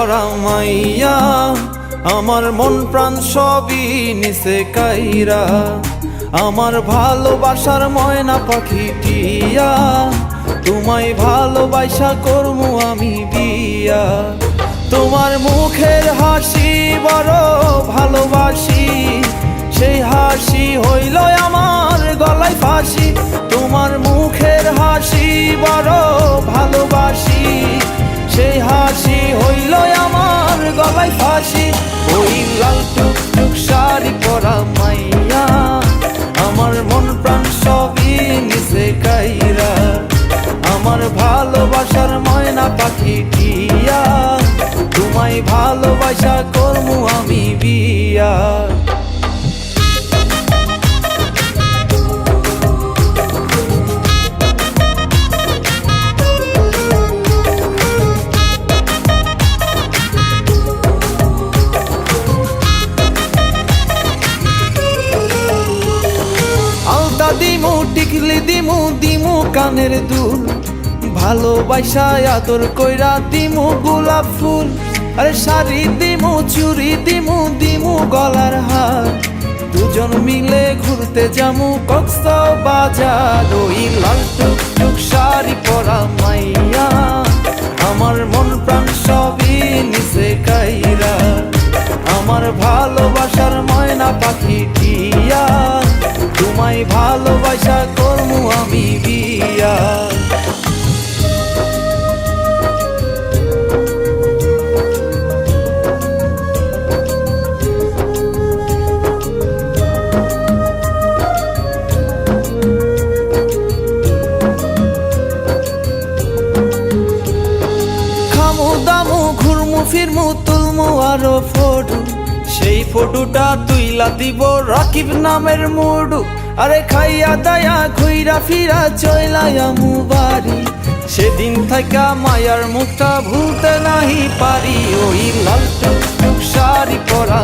পরা মাইয়া, আমার মন প্রাণ সবই নিছে কাইরা। আমার ভালোবাসার ময়না পাখি টিয়া, তোমায় ভালোবাসা করমু আমি বিয়া। তোমার মুখের হাসি বড় ভালোবাসি, সেই হাসি হইল আমার গলায় ফাঁসি। তোমার মুখের হাসি বড় ভালোবাসি, সেই হাসি হইল আমার গলায় ফাঁসি। ওই লাল টুকটুক শাড়ি পরা মাইয়া, আমার মন প্রাণ সবই নিছে কাইরা। আমার ভালোবাসার ময়না পাখি টিয়া, তোমায় ভালোবাসা করমু আমি বিয়া। আলতা দিমু টিকলি দিমু দিমু কানের দুল, ভালোবাসা আদর কইরা দিমু গোলাপ ফুল। আরে শাড়ি দিমু চুড়ি দিমু দিমু গলার হার, দুজন মিলে ঘুরতে যামু কক্সবাজার। ওই লাল টুকটুক শাড়ি পরা মাইয়া, আমার মন প্রাণ সবই নিছে কাইরা। আমার ভালোবাসার ময়না পাখি টিয়া, তোমায় ভালোবাসা করমু আমি বিয়া। খামু দামু ঘুরমু ফিরমু তুলমু আরো ফটো, সেই ফটোটা তুইলা দিব রাকিব নামের মুডু। আরে খাইয়া দায়া ঘুইরা ফিরা চইলায়ামু বাড়ি, সেদিন থাকা মায়ার মুখটা ভুলতে নাহি পারি। ওই লাল টুকটুক শাড়ি পরা